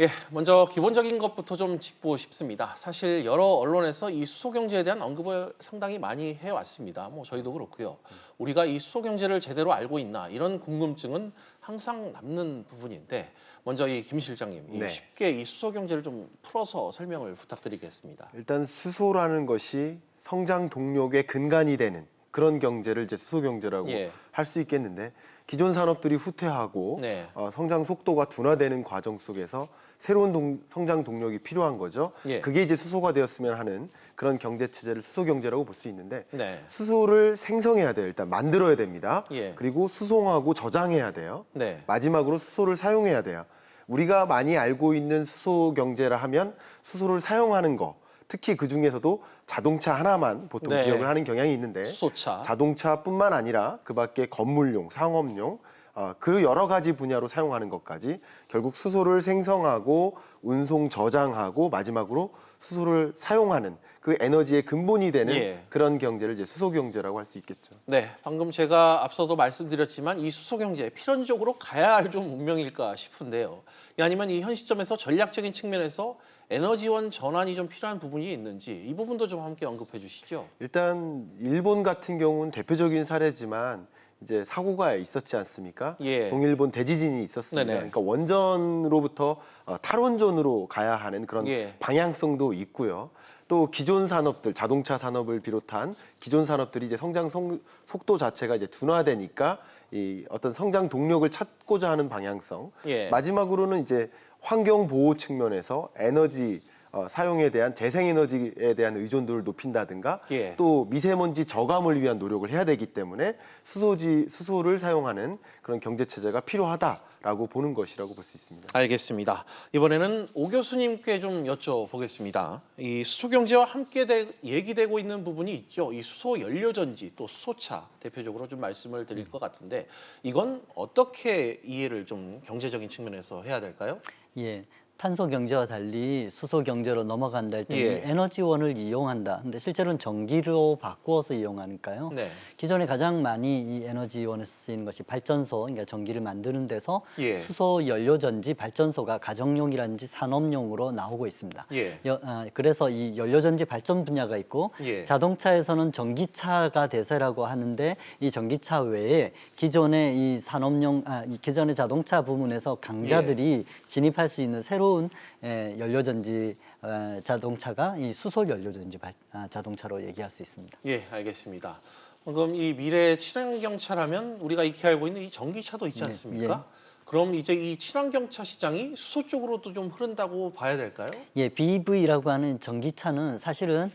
예, 먼저 기본적인 것부터 좀 짚고 싶습니다. 사실 여러 언론에서 이 수소 경제에 대한 언급을 상당히 많이 해왔습니다. 뭐 저희도 그렇고요. 우리가 이 수소 경제를 제대로 알고 있나 이런 궁금증은 항상 남는 부분인데 먼저 이 김 실장님 네. 쉽게 이 수소 경제를 좀 풀어서 설명을 부탁드리겠습니다. 일단 수소라는 것이 성장 동력의 근간이 되는 그런 경제를 이제 수소 경제라고 예. 할 수 있겠는데 기존 산업들이 후퇴하고 네. 성장 속도가 둔화되는 과정 속에서 새로운 성장 동력이 필요한 거죠. 예. 그게 이제 수소가 되었으면 하는 그런 경제 체제를 수소 경제라고 볼 수 있는데 네. 수소를 생성해야 돼요. 일단 만들어야 됩니다. 예. 그리고 수송하고 저장해야 돼요. 네. 마지막으로 수소를 사용해야 돼요. 우리가 많이 알고 있는 수소 경제라 하면 수소를 사용하는 거, 특히 그 중에서도 자동차 하나만 보통 네. 기억을 하는 경향이 있는데 수소차. 자동차뿐만 아니라 그 밖에 건물용, 상업용 그 여러 가지 분야로 사용하는 것까지 결국 수소를 생성하고 운송, 저장하고 마지막으로 수소를 사용하는 그 에너지의 근본이 되는 예. 그런 경제를 이제 수소 경제라고 할 수 있겠죠. 네, 방금 제가 앞서도 말씀드렸지만 이 수소 경제 필연적으로 가야 할 좀 운명일까 싶은데요. 아니면 이 현 시점에서 전략적인 측면에서 에너지원 전환이 좀 필요한 부분이 있는지 이 부분도 좀 함께 언급해 주시죠. 일단 일본 같은 경우는 대표적인 사례지만 이제 사고가 있었지 않습니까? 예. 동일본 대지진이 있었습니다. 네네. 그러니까 원전으로부터 탈원전으로 가야 하는 그런 예. 방향성도 있고요. 또 기존 산업들, 자동차 산업을 비롯한 기존 산업들이 이제 성장 속도 자체가 이제 둔화되니까 이 어떤 성장 동력을 찾고자 하는 방향성. 예. 마지막으로는 이제 환경 보호 측면에서 에너지 사용에 대한 재생에너지에 대한 의존도를 높인다든가 예. 또 미세먼지 저감을 위한 노력을 해야 되기 때문에 수소를 사용하는 그런 경제 체제가 필요하다라고 보는 것이라고 볼 수 있습니다. 알겠습니다. 이번에는 오 교수님께 좀 여쭤보겠습니다. 이 수소 경제와 함께 얘기되고 있는 부분이 있죠. 이 수소 연료 전지 또 수소차 대표적으로 좀 말씀을 드릴 것 같은데 이건 어떻게 이해를 좀 경제적인 측면에서 해야 될까요? 예. 탄소 경제와 달리 수소 경제로 넘어간다 할 때는 예. 에너지원을 이용한다. 근데 실제로는 전기로 바꾸어서 이용하니까요. 네. 기존에 가장 많이 이 에너지원에서 쓰이는 것이 발전소, 그러니까 전기를 만드는 데서 예. 수소 연료전지 발전소가 가정용이라든지 산업용으로 나오고 있습니다. 예. 그래서 이 연료전지 발전 분야가 있고 예. 자동차에서는 전기차가 대세라고 하는데 이 전기차 외에 기존의 이 산업용, 기존의 자동차 부문에서 강자들이 진입할 수 있는 새로운 연료전지 자동차가 이 수소 연료전지 자동차로 얘기할 수 있습니다. 예, 알겠습니다. 방금 이 미래 친환경차라면 우리가 익히 알고 있는 이 전기차도 있지 않습니까? 예. 그럼 이제 이 친환경차 시장이 수소 쪽으로도 좀 흐른다고 봐야 될까요? 예, BEV라고 하는 전기차는 사실은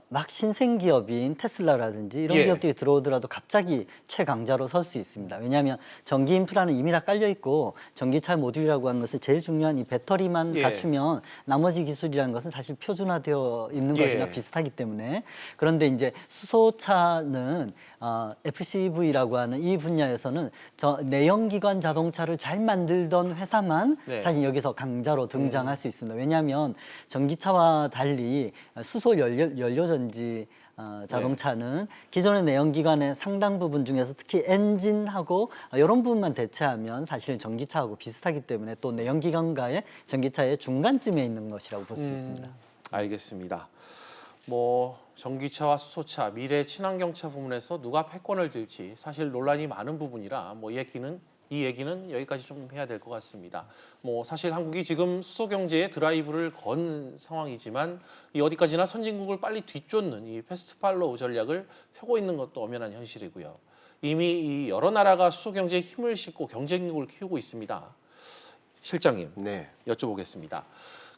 막 신생 기업인 테슬라라든지 이런 예. 기업들이 들어오더라도 갑자기 최강자로 설 수 있습니다. 왜냐하면 전기 인프라는 이미 다 깔려 있고 전기차 모듈이라고 하는 것은 제일 중요한 이 배터리만 예. 갖추면 나머지 기술이라는 것은 사실 표준화되어 있는 예. 것이나 비슷하기 때문에 그런데 이제 수소차는 FCV라고 하는 이 분야에서는 내연기관 자동차를 잘 만들던 회사만 네. 사실 여기서 강자로 등장할 수 있습니다. 왜냐하면 전기차와 달리 수소 연료전지 자동차는 기존의 내연기관의 상당 부분 중에서 특히 엔진하고 이런 부분만 대체하면 사실 전기차하고 비슷하기 때문에 또 내연기관과의 전기차의 중간쯤에 있는 것이라고 볼 수 있습니다. 알겠습니다. 뭐 전기차와 수소차, 미래 친환경차 부문에서 누가 패권을 들지 사실 논란이 많은 부분이라 뭐 이 얘기는 여기까지 좀 해야 될 것 같습니다. 뭐 사실 한국이 지금 수소 경제에 드라이브를 건 상황이지만 이 어디까지나 선진국을 빨리 뒤쫓는 이 패스트 팔로우 전략을 펴고 있는 것도 엄연한 현실이고요. 이미 이 여러 나라가 수소 경제에 힘을 싣고 경쟁력을 키우고 있습니다. 실장님, 네. 여쭤보겠습니다.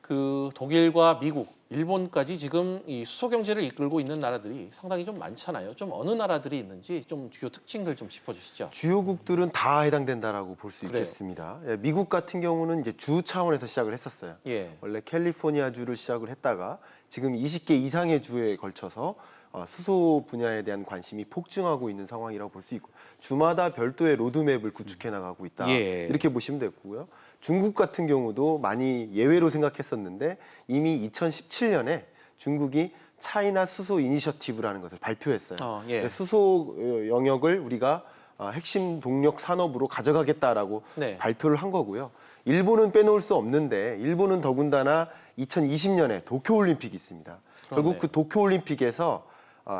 그 독일과 미국, 일본까지 지금 이 수소 경제를 이끌고 있는 나라들이 상당히 좀 많잖아요. 좀 어느 나라들이 있는지 좀 주요 특징들 좀 짚어주시죠. 주요국들은 다 해당된다라고 볼 수 그래요. 있겠습니다. 예, 미국 같은 경우는 이제 주 차원에서 시작을 했었어요. 예. 원래 캘리포니아주를 시작을 했다가 지금 20개 이상의 주에 걸쳐서 수소 분야에 대한 관심이 폭증하고 있는 상황이라고 볼 수 있고 주마다 별도의 로드맵을 구축해 나가고 있다. 예. 이렇게 보시면 되고요. 중국 같은 경우도 많이 예외로 생각했었는데 이미 2017년에 중국이 차이나 수소 이니셔티브라는 것을 발표했어요. 예. 수소 영역을 우리가 핵심 동력 산업으로 가져가겠다라고 네. 발표를 한 거고요. 일본은 빼놓을 수 없는데 일본은 더군다나 2020년에 도쿄올림픽이 있습니다. 결국 그 도쿄올림픽에서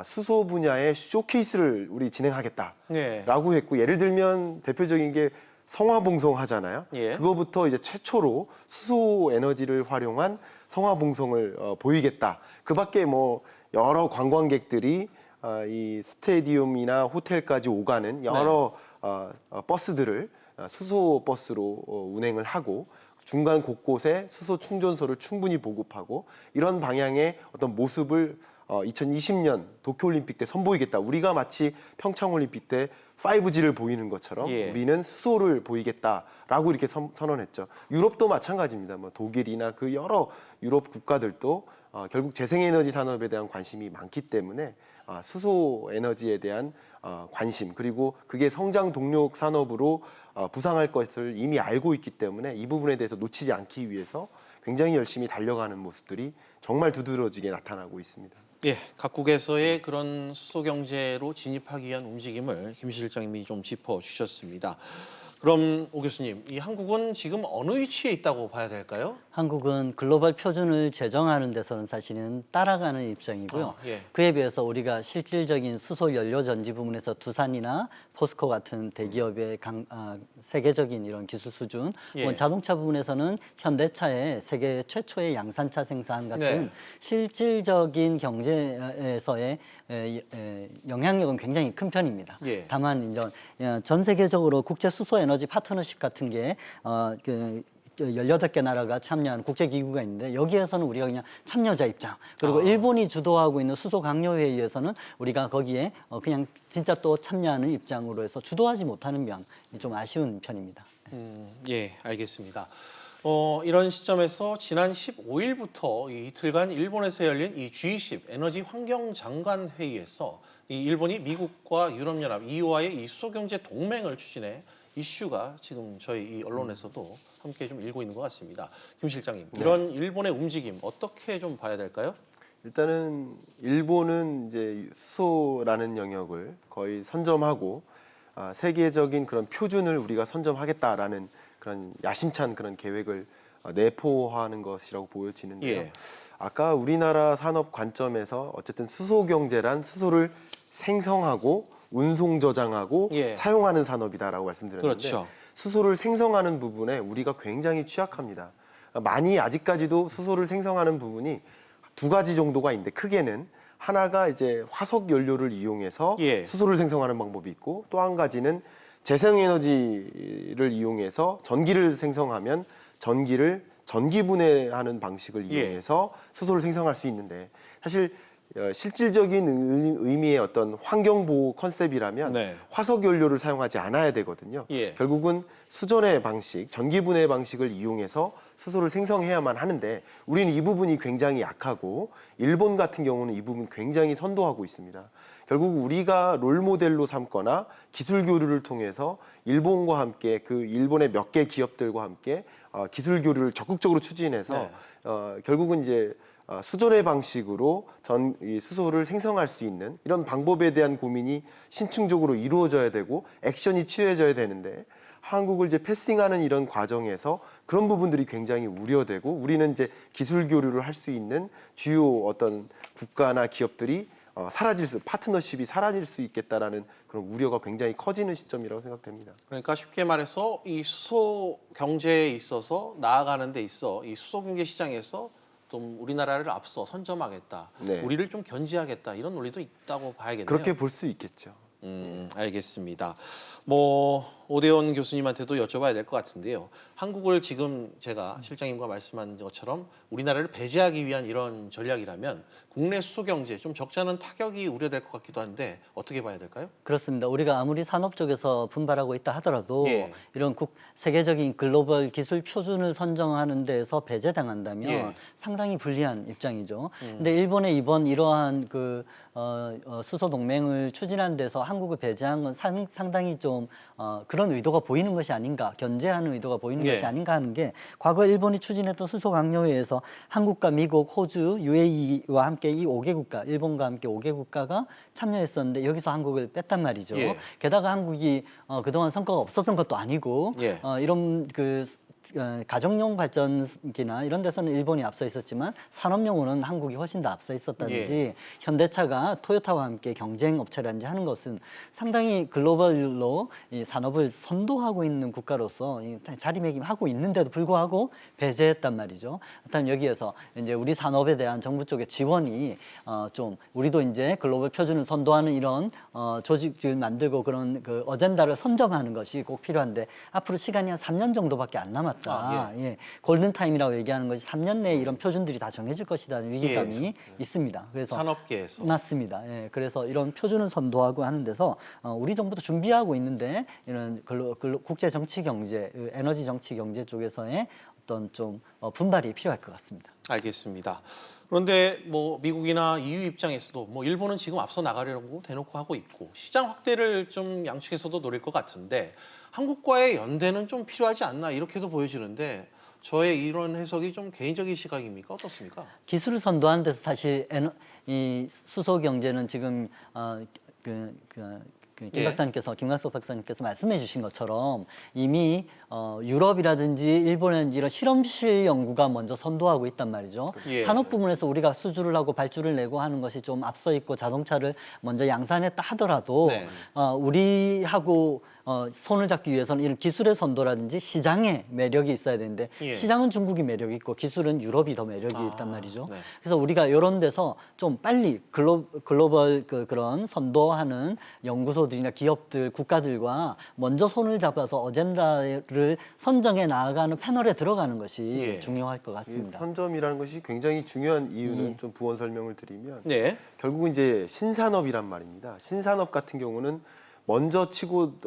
수소 분야의 쇼케이스를 우리 진행하겠다라고 했고 예를 들면 대표적인 게 성화봉송 하잖아요. 그거부터 이제 최초로 수소 에너지를 활용한 성화봉송을 보이겠다. 그밖에 뭐 여러 관광객들이 이 스테디움이나 호텔까지 오가는 여러 버스들을 수소 버스로 운행을 하고 중간 곳곳에 수소 충전소를 충분히 보급하고 이런 방향의 어떤 모습을 2020년 도쿄올림픽 때 선보이겠다. 우리가 마치 평창올림픽 때 5G를 보이는 것처럼 우리는 수소를 보이겠다라고 이렇게 선언했죠. 유럽도 마찬가지입니다. 뭐 독일이나 그 여러 유럽 국가들도 결국 재생에너지 산업에 대한 관심이 많기 때문에 수소 에너지에 대한 관심 그리고 그게 성장 동력 산업으로 부상할 것을 이미 알고 있기 때문에 이 부분에 대해서 놓치지 않기 위해서 굉장히 열심히 달려가는 모습들이 정말 두드러지게 나타나고 있습니다. 예, 각국에서의 그런 수소 경제로 진입하기 위한 움직임을 김 실장님이 좀 짚어주셨습니다. 그럼 오 교수님, 이 한국은 지금 어느 위치에 있다고 봐야 될까요? 한국은 글로벌 표준을 제정하는 데서는 사실은 따라가는 입장이고요. 그에 비해서 우리가 실질적인 수소 연료 전지 부분에서 두산이나 포스코 같은 대기업의 세계적인 이런 기술 수준, 혹은 자동차 부분에서는 현대차의 세계 최초의 양산차 생산 같은 실질적인 경제에서의 영향력은 굉장히 큰 편입니다. 다만 이제 전 세계적으로 국제 수소 에너지 파트너십 같은 게 18개 나라가 참여한 국제기구가 있는데 여기에서는 우리가 그냥 참여자 입장 그리고 일본이 주도하고 있는 수소 강요회의에서는 우리가 거기에 그냥 진짜 또 참여하는 입장으로 해서 주도하지 못하는 면이 좀 아쉬운 편입니다. 예, 알겠습니다. 이런 시점에서 지난 15일부터 이틀간 일본에서 열린 이 G20 에너지 환경 장관 회의에서 이 일본이 미국과 유럽연합 EU와의 이 수소경제 동맹을 추진해 이슈가 지금 저희 이 언론에서도 함께 좀 일고 있는 것 같습니다. 김 실장님, 이런 일본의 움직임 어떻게 좀 봐야 될까요? 일단은 일본은 이제 수소라는 영역을 거의 선점하고 세계적인 그런 표준을 우리가 선점하겠다라는 그런 야심찬 그런 계획을 내포하는 것이라고 보여지는데요. 아까 우리나라 산업 관점에서 어쨌든 수소 경제란 수소를 생성하고 운송 저장하고 사용하는 산업이다라고 말씀드렸는데 수소를 생성하는 부분에 우리가 굉장히 취약합니다. 많이 아직까지도 수소를 생성하는 부분이 두 가지 정도가 있는데 크게는 하나가 이제 화석 연료를 이용해서 수소를 생성하는 방법이 있고 또 한 가지는 재생에너지를 이용해서 전기를 생성하면 전기를 전기분해하는 방식을 이용해서 수소를 생성할 수 있는데 사실 실질적인 의미의 어떤 환경보호 컨셉이라면 화석 연료를 사용하지 않아야 되거든요. 결국은 수전의 방식, 전기분해 방식을 이용해서 수소를 생성해야만 하는데 우리는 이 부분이 굉장히 약하고 일본 같은 경우는 이 부분 굉장히 선도하고 있습니다. 결국 우리가 롤모델로 삼거나 기술 교류를 통해서 일본과 함께 그 일본의 몇 개 기업들과 함께 기술 교류를 적극적으로 추진해서 결국은 이제 수전의 방식으로 이 수소를 생성할 수 있는 이런 방법에 대한 고민이 심층적으로 이루어져야 되고 액션이 취해져야 되는데 한국을 이제 패싱하는 이런 과정에서 그런 부분들이 굉장히 우려되고 우리는 이제 기술 교류를 할 수 있는 주요 어떤 국가나 기업들이 파트너십이 사라질 수 있겠다라는 그런 우려가 굉장히 커지는 시점이라고 생각됩니다. 그러니까 쉽게 말해서 이 수소 경제에 있어서 나아가는 데 있어 이 수소 경제 시장에서 좀 우리나라를 앞서 선점하겠다, 우리를 좀 견지하겠다 이런 논리도 있다고 봐야겠네요. 그렇게 볼 수 있겠죠. 알겠습니다. 오대원 교수님한테도 여쭤봐야 될 것 같은데요. 한국을 지금 제가 실장님과 말씀한 것처럼 우리나라를 배제하기 위한 이런 전략이라면 국내 수소 경제 좀 적잖은 타격이 우려될 것 같기도 한데 어떻게 봐야 될까요? 그렇습니다. 우리가 아무리 산업 쪽에서 분발하고 있다 하더라도 이런 세계적인 글로벌 기술 표준을 선정하는 데에서 배제당한다면 상당히 불리한 입장이죠. 근데 일본의 이번 이러한 수소 동맹을 추진하는 데서 한국을 배제한 건 상당히 좀 그런 의도가 보이는 것이 아닌가, 견제하는 의도가 보이는 것이 아닌가 하는 게 과거 일본이 추진했던 수소 강요회에서 한국과 미국, 호주, UAE와 함께 이 5개 국가, 일본과 함께 5개 국가가 참여했었는데 여기서 한국을 뺐단 말이죠. 게다가 한국이 그동안 성과가 없었던 것도 아니고 이런 가정용 발전기나 이런 데서는 일본이 앞서 있었지만 산업용으로는 한국이 훨씬 더 앞서 있었다든지 현대차가 토요타와 함께 경쟁 업체라든지 하는 것은 상당히 글로벌로 이 산업을 선도하고 있는 국가로서 자리매김하고 있는데도 불구하고 배제했단 말이죠. 일단 여기에서 이제 우리 산업에 대한 정부 쪽의 지원이 좀 우리도 이제 글로벌 표준을 선도하는 이런 조직을 만들고 그런 그 어젠다를 선점하는 것이 꼭 필요한데 앞으로 시간이 한 3년 정도밖에 안 남았다. 골든타임이라고 얘기하는 것이 3년 내에 이런 표준들이 다 정해질 것이라는 위기감이 있습니다. 그래서 산업계에서. 맞습니다. 그래서 이런 표준을 선도하고 하는 데서 우리 정부도 준비하고 있는데 이런 국제 정치 경제, 에너지 정치 경제 쪽에서의 어떤 좀 분발이 필요할 것 같습니다. 알겠습니다. 그런데 뭐 미국이나 EU 입장에서도 뭐 일본은 지금 앞서 나가려고 대놓고 하고 있고 시장 확대를 좀 양측에서도 노릴 것 같은데 한국과의 연대는 좀 필요하지 않나 이렇게도 보여지는데 저의 이런 해석이 좀 개인적인 시각입니까? 어떻습니까? 기술을 선도하는 데서 사실 이 수소 경제는 지금 김광석 박사님께서 말씀해 주신 것처럼 이미 유럽이라든지 일본이라든지 이런 실험실 연구가 먼저 선도하고 있단 말이죠. 산업 부문에서 우리가 수주를 하고 발주를 내고 하는 것이 좀 앞서 있고 자동차를 먼저 양산했다 하더라도 우리하고 손을 잡기 위해서는 이런 기술의 선도라든지 시장의 매력이 있어야 되는데 시장은 중국이 매력이 있고 기술은 유럽이 더 매력이 있단 말이죠. 그래서 우리가 이런 데서 좀 빨리 글로벌 그런 선도하는 연구소들이나 기업들, 국가들과 먼저 손을 잡아서 어젠다를 선정해 나아가는 패널에 들어가는 것이 중요할 것 같습니다. 선점이라는 것이 굉장히 중요한 이유는 좀 부원 설명을 드리면 결국은 이제 신산업이란 말입니다. 신산업 같은 경우는 먼저 치고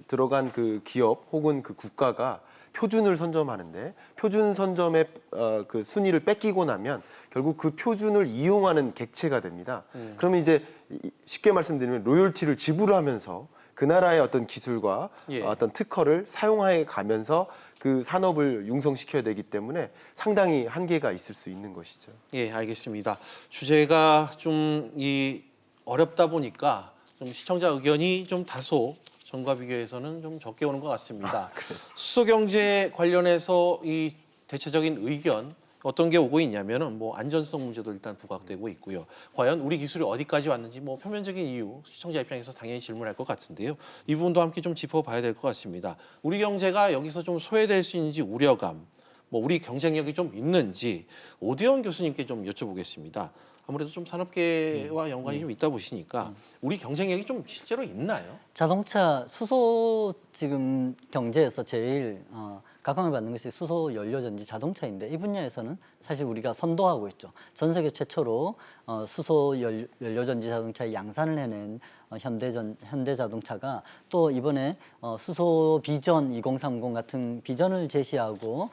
들어간 그 기업 혹은 그 국가가 표준을 선점하는데 표준 선점의 그 순위를 뺏기고 나면 결국 그 표준을 이용하는 객체가 됩니다. 그러면 이제 쉽게 말씀드리면 로열티를 지불하면서 그 나라의 어떤 기술과 어떤 특허를 사용해 가면서 그 산업을 융성시켜야 되기 때문에 상당히 한계가 있을 수 있는 것이죠. 예, 알겠습니다. 주제가 좀 어렵다 보니까 좀 시청자 의견이 좀 다소 전과 비교해서는 좀 적게 오는 것 같습니다. 수소 경제 관련해서 이 대체적인 의견 어떤 게 오고 있냐면은 뭐 안전성 문제도 일단 부각되고 있고요. 과연 우리 기술이 어디까지 왔는지 뭐 표면적인 이유 시청자 입장에서 당연히 질문할 것 같은데요. 이 부분도 함께 좀 짚어봐야 될 것 같습니다. 우리 경제가 여기서 좀 소외될 수 있는지 우려감, 뭐 우리 경쟁력이 좀 있는지 오대원 교수님께 좀 여쭤보겠습니다. 아무래도 좀 산업계와 연관이 좀 있다 보시니까 우리 경쟁력이 좀 실제로 있나요? 자동차 수소 지금 경제에서 제일 각광을 받는 것이 수소 연료전지 자동차인데 이 분야에서는 사실 우리가 선도하고 있죠. 전 세계 최초로 수소 연료전지 자동차의 양산을 해낸 현대자동차가 또 이번에 수소 비전 2030 같은 비전을 제시하고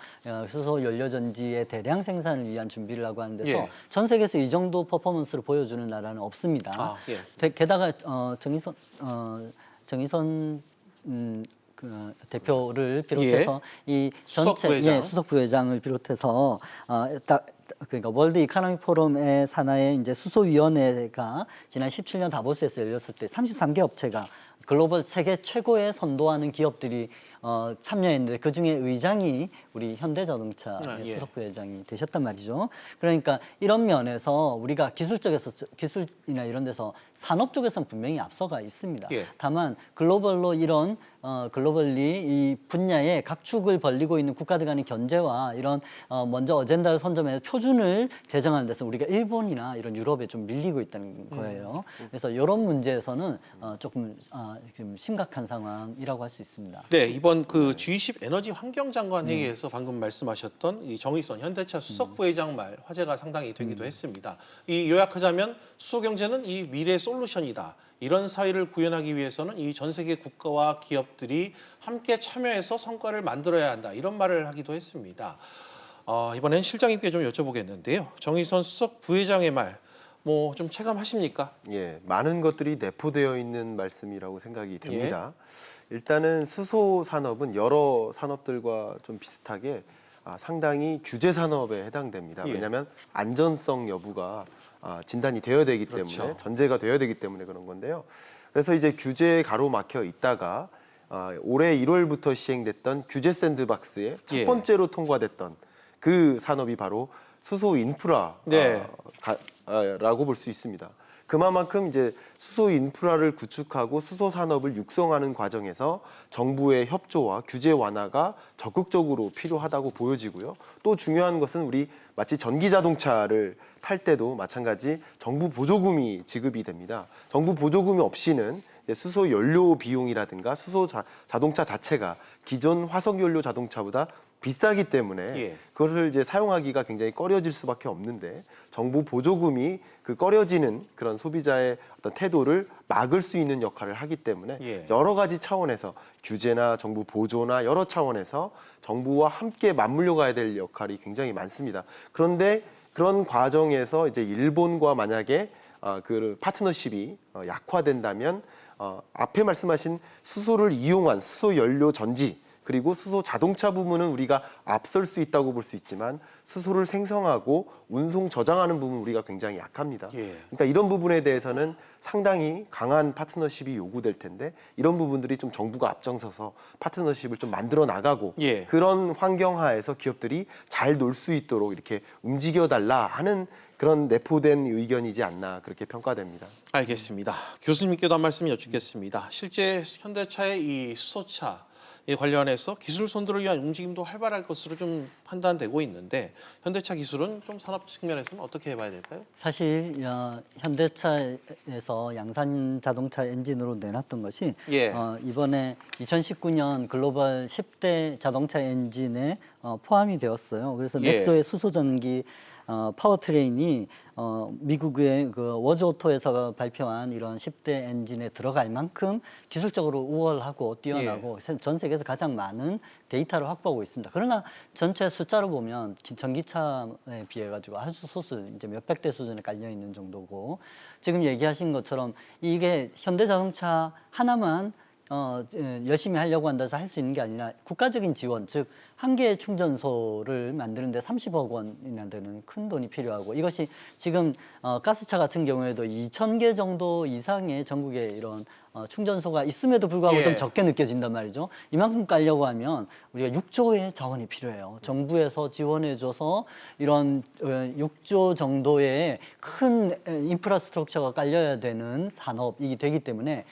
수소 연료전지의 대량 생산을 위한 준비를 하고 하는 데서 전 세계에서 이 정도 퍼포먼스를 보여주는 나라는 없습니다. 게다가 정의선 대표를 비롯해서 이 전체 수석 부회장을 비롯해서 그러니까 월드 이코노미 포럼의 산하의 이제 수소위원회가 지난 17년 다보스에서 열렸을 때 33개 업체가 글로벌 세계 최고의 선도하는 기업들이 참여했는데 그중에 의장이 우리 현대자동차 수석 부회장이 되셨단 말이죠. 그러니까 이런 면에서 우리가 기술이나 이런 데서 산업 쪽에서는 분명히 앞서가 있습니다. 다만 글로벌로 이런 글로벌리 이 분야에 각축을 벌리고 있는 국가들 간의 견제와 이런 먼저 어젠다를 선점해서 표준을 제정하는 데서 우리가 일본이나 이런 유럽에 좀 밀리고 있다는 거예요. 그래서 이런 문제에서는 조금 좀 심각한 상황이라고 할 수 있습니다. 네, 이번 그 G20 에너지 환경장관 회의에서 방금 말씀하셨던 이 정의선 현대차 수석 부회장 말 화제가 상당히 되기도 했습니다. 이 요약하자면 수소 경제는 이 미래 솔루션이다. 이런 사회를 구현하기 위해서는 이 전 세계 국가와 기업들이 함께 참여해서 성과를 만들어야 한다. 이런 말을 하기도 했습니다. 이번엔 실장님께 좀 여쭤보겠는데요. 정의선 수석 부회장의 말, 뭐 좀 체감하십니까? 예, 많은 것들이 내포되어 있는 말씀이라고 생각이 됩니다. 일단은 수소 산업은 여러 산업들과 좀 비슷하게 상당히 규제 산업에 해당됩니다. 왜냐하면 안전성 여부가 진단이 되어야 되기 때문에 전제가 되어야 되기 때문에 그런 건데요. 그래서 이제 규제에 가로막혀 있다가 올해 1월부터 시행됐던 규제 샌드박스의 첫 예. 번째로 통과됐던 그 산업이 바로 수소 인프라 네. 라고 볼 수 있습니다. 그만큼 이제 수소 인프라를 구축하고 수소 산업을 육성하는 과정에서 정부의 협조와 규제 완화가 적극적으로 필요하다고 보여지고요. 또 중요한 것은 우리 마치 전기 자동차를 탈 때도 마찬가지 정부 보조금이 지급이 됩니다. 정부 보조금이 없이는 수소 연료 비용이라든가 수소 자동차 자체가 기존 화석 연료 자동차보다 비싸기 때문에 예. 그것을 이제 사용하기가 굉장히 꺼려질 수밖에 없는데 정부 보조금이 그 꺼려지는 그런 소비자의 어떤 태도를 막을 수 있는 역할을 하기 때문에 예. 여러 가지 차원에서 규제나 정부 보조나 여러 차원에서 정부와 함께 맞물려 가야 될 역할이 굉장히 많습니다. 그런데 그런 과정에서 이제 일본과 만약에 그 파트너십이 약화된다면 앞에 말씀하신 수소를 이용한 수소 연료 전지 그리고 수소 자동차 부분은 우리가 앞설 수 있다고 볼 수 있지만 수소를 생성하고 운송 저장하는 부분 우리가 굉장히 약합니다. 예. 그러니까 이런 부분에 대해서는 상당히 강한 파트너십이 요구될 텐데 이런 부분들이 좀 정부가 앞장서서 파트너십을 좀 만들어 나가고 예. 그런 환경하에서 기업들이 잘 놀 수 있도록 이렇게 움직여 달라 하는 그런 내포된 의견이지 않나 그렇게 평가됩니다. 알겠습니다. 교수님께도 한 말씀 여쭙겠습니다. 실제 현대차의 이 수소차 이 관련해서 기술 선도를 위한 움직임도 활발할 것으로 좀 판단되고 있는데 현대차 기술은 좀 산업 측면에서는 어떻게 해봐야 될까요? 사실 현대차에서 양산 자동차 엔진으로 내놨던 것이 예. 이번에 2019년 글로벌 10대 자동차 엔진에 포함이 되었어요. 그래서 예. 넥소의 수소전기 파워트레인이 미국의 그 워즈오토에서 발표한 이런 10대 엔진에 들어갈 만큼 기술적으로 우월하고 뛰어나고 전 세계에서 가장 많은 데이터를 확보하고 있습니다. 그러나 전체 숫자로 보면 전기차에 비해 가지고 아주 소수 이제 몇백 대 수준에 깔려 있는 정도고 지금 얘기하신 것처럼 이게 현대자동차 하나만 열심히 하려고 한다서 할 수 있는 게 아니라 국가적인 지원, 즉 한 개의 충전소를 만드는데 30억 원이나 되는 큰 돈이 필요하고 이것이 지금 가스차 같은 경우에도 2,000개 정도 이상의 전국에 이런 충전소가 있음에도 불구하고 예. 좀 적게 느껴진단 말이죠. 이만큼 깔려고 하면 우리가 6조의 자원이 필요해요. 정부에서 지원해줘서 이런 6조 정도의 큰 인프라스트럭처가 깔려야 되는 산업이 되기 때문에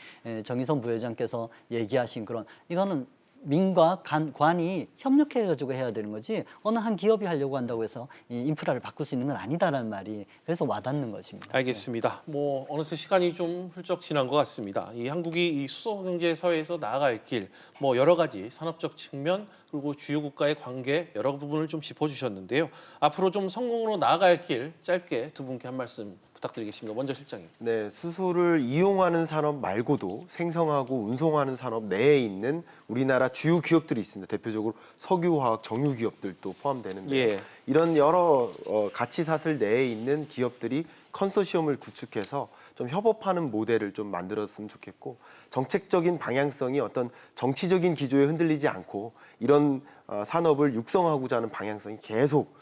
정의선 부회장께서 얘기하신 그런 이거는 민과 관이 협력해가지고 해야 되는 거지 어느 한 기업이 하려고 한다고 해서 이 인프라를 바꿀 수 있는 건 아니다라는 말이 그래서 와닿는 것입니다. 알겠습니다. 뭐 어느새 시간이 좀 훌쩍 지난 것 같습니다. 이 한국이 이 수소 경제 사회에서 나아갈 길, 뭐 여러 가지 산업적 측면 그리고 주요 국가의 관계 여러 부분을 좀 짚어주셨는데요. 앞으로 좀 성공으로 나아갈 길 짧게 두 분께 한 말씀 부탁드리겠습니다. 먼저 실장님. 네, 수소를 이용하는 산업 말고도 생성하고 운송하는 산업 내에 있는 우리나라 주요 기업들이 있습니다. 대표적으로 석유화학 정유 기업들도 포함되는데 예. 이런 여러 가치사슬 내에 있는 기업들이 컨소시엄을 구축해서 좀 협업하는 모델을 좀 만들었으면 좋겠고 정책적인 방향성이 어떤 정치적인 기조에 흔들리지 않고 이런 산업을 육성하고자 하는 방향성이 계속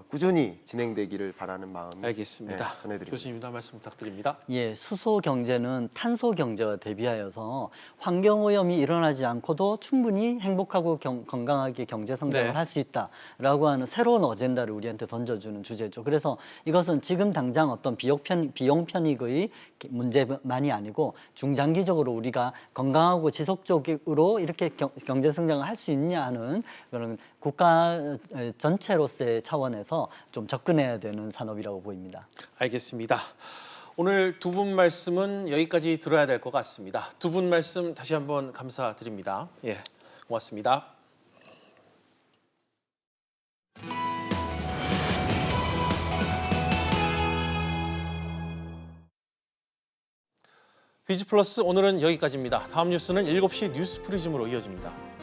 꾸준히 진행되기를 바라는 마음이 알겠습니다. 전해드립니다. 교수님도 한 말씀 부탁드립니다. 예, 수소 경제는 탄소 경제와 대비하여서 환경 오염이 일어나지 않고도 충분히 행복하고 건강하게 경제 성장을 네. 할 수 있다라고 하는 새로운 어젠다를 우리한테 던져주는 주제죠. 그래서 이것은 지금 당장 어떤 비용 편익의 문제만이 아니고 중장기적으로 우리가 건강하고 지속적으로 이렇게 경제 성장을 할 수 있냐 하는 그런 국가 전체로서의 차원에서 좀 접근해야 되는 산업이라고 보입니다. 알겠습니다. 오늘 두 분 말씀은 여기까지 들어야 될 것 같습니다. 두 분 말씀 다시 한번 감사드립니다. 예, 고맙습니다. 비즈플러스 오늘은 여기까지입니다. 다음 뉴스는 7시 뉴스 프리즘으로 이어집니다.